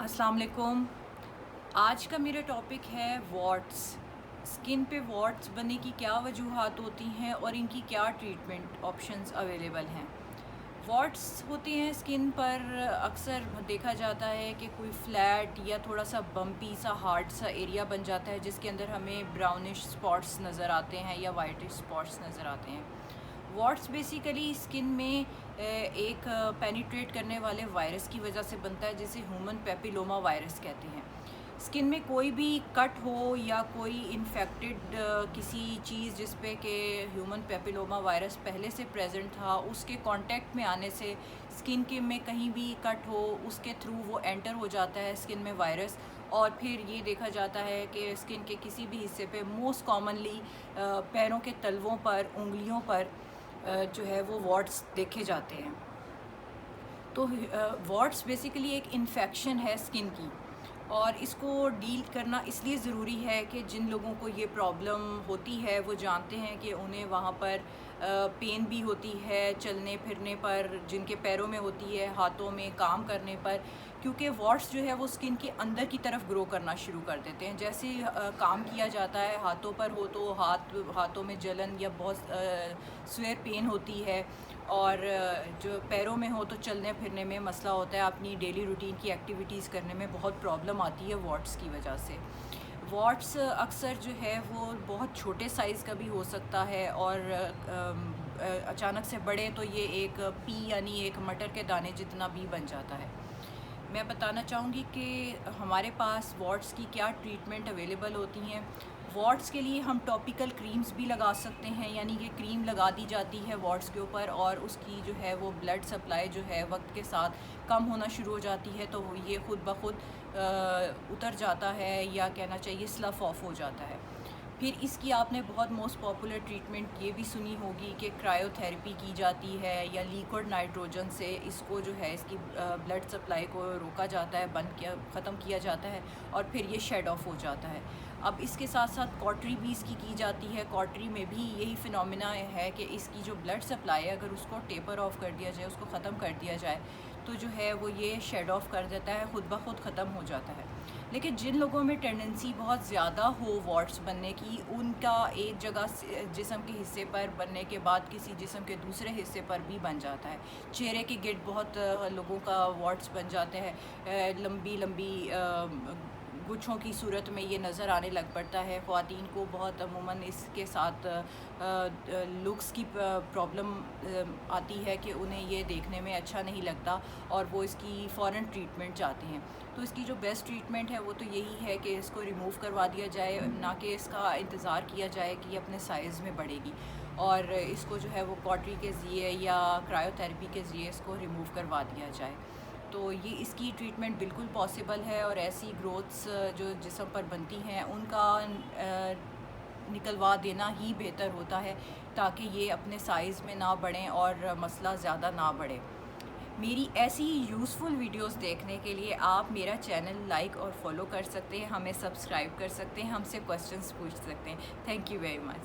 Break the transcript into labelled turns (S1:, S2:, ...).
S1: अस्सलाम वालेकुम। आज का मेरा टॉपिक है वॉट्स। स्किन पे वॉट्स बनने की क्या वजूहात होती हैं और इनकी क्या ट्रीटमेंट ऑप्शंस अवेलेबल हैं। वॉट्स होती हैं स्किन पर, अक्सर देखा जाता है कि कोई फ्लैट या थोड़ा सा बम्पी सा हार्ड सा एरिया बन जाता है जिसके अंदर हमें ब्राउनिश स्पॉट्स नज़र आते हैं या वाइटिश स्पॉट्स नज़र आते हैं। वॉट्स बेसिकली स्किन में एक पेनिट्रेट करने वाले वायरस की वजह से बनता है जिसे ह्यूमन पेपिलोमा वायरस कहते हैं। स्किन में कोई भी कट हो या कोई इन्फेक्टेड किसी चीज़ जिस पे कि ह्यूमन पेपिलोमा वायरस पहले से प्रेजेंट था, उसके कांटेक्ट में आने से स्किन के में कहीं भी कट हो उसके थ्रू वो एंटर हो जाता है स्किन में वायरस। और फिर ये देखा जाता है कि स्किन के किसी भी हिस्से पे, मोस्ट कॉमनली पैरों के तलवों पर, उंगलियों पर जो है वो वॉट्स देखे जाते हैं। तो वॉट्स बेसिकली एक इन्फेक्शन है स्किन की, और इसको डील करना इसलिए ज़रूरी है कि जिन लोगों को ये प्रॉब्लम होती है वो जानते हैं कि उन्हें वहाँ पर पेन भी होती है चलने फिरने पर, जिनके पैरों में होती है, हाथों में, काम करने पर, क्योंकि वॉट्स जो है वो स्किन के अंदर की तरफ ग्रो करना शुरू कर देते हैं। जैसे काम किया जाता है हाथों पर हो तो हाथों में जलन या बहुत स्वेयर पेन होती है, और जो पैरों में हो तो चलने फिरने में मसला होता है, अपनी डेली रूटीन की एक्टिविटीज़ करने में बहुत प्रॉब्लम आती है वॉट्स की वजह से। वॉट्स अक्सर जो है वो बहुत छोटे साइज़ का भी हो सकता है, और अचानक से बड़े तो ये एक पी यानी एक मटर के दाने जितना भी बन जाता है। मैं बताना चाहूँगी कि हमारे पास वॉट्स की क्या ट्रीटमेंट अवेलेबल होती हैं। वॉट्स के लिए हम टॉपिकल क्रीम्स भी लगा सकते हैं, यानी कि क्रीम लगा दी जाती है वॉट्स के ऊपर, और उसकी जो है वो ब्लड सप्लाई जो है वक्त के साथ कम होना शुरू हो जाती है, तो ये ख़ुद ब खुद उतर जाता है, या कहना चाहिए स्लफ़ ऑफ हो जाता है। फिर इसकी आपने बहुत मोस्ट पॉपुलर ट्रीटमेंट ये भी सुनी होगी कि क्रायोथेरेपी की जाती है, या लिक्विड नाइट्रोजन से इसको जो है इसकी ब्लड सप्लाई को रोका जाता है, ख़त्म किया जाता है, और फिर ये शेड ऑफ हो जाता है। अब इसके साथ साथ कॉटरी भी इसकी की जाती है। कॉटरी में भी यही फिनोमिना है कि इसकी जो ब्लड सप्लाई है, अगर उसको टेपर ऑफ कर दिया जाए, उसको ख़त्म कर दिया जाए, तो जो है वो ये शेड ऑफ कर देता है, ख़ुद ब खुद ख़त्म हो जाता है। लेकिन जिन लोगों में टेंडेंसी बहुत ज़्यादा हो वॉट्स बनने की, उनका एक जगह जिस्म के हिस्से पर बनने के बाद किसी जिस्म के दूसरे हिस्से पर भी बन जाता है। चेहरे के गिर्द बहुत लोगों का वॉट्स बन जाते हैं, लंबी लंबी गुच्छों की सूरत में ये नज़र आने लग पड़ता है। ख़वातीन को बहुत अमूमन इसके साथ लुक्स की प्रॉब्लम आती है कि उन्हें ये देखने में अच्छा नहीं लगता, और वो इसकी फ़ौरन ट्रीटमेंट चाहते हैं। तो इसकी जो बेस्ट ट्रीटमेंट है वो तो यही है कि इसको रिमूव करवा दिया जाए, ना कि इसका इंतज़ार किया जाए कि ये अपने साइज़ में बढ़ेगी, और इसको जो है वो कॉटरी के ज़रिए या क्रायोथेरेपी के ज़रिए इसको रिमूव करवा दिया जाए। तो ये इसकी ट्रीटमेंट बिल्कुल पॉसिबल है, और ऐसी ग्रोथ्स जो जिस्म पर बनती हैं उनका निकलवा देना ही बेहतर होता है, ताकि ये अपने साइज़ में ना बढ़ें और मसला ज़्यादा ना बढ़े। मेरी ऐसी यूज़फुल वीडियोस देखने के लिए आप मेरा चैनल लाइक और फॉलो कर सकते हैं, हमें सब्सक्राइब कर सकते हैं, हमसे क्वेश्चंस पूछ सकते हैं। Thank you very much.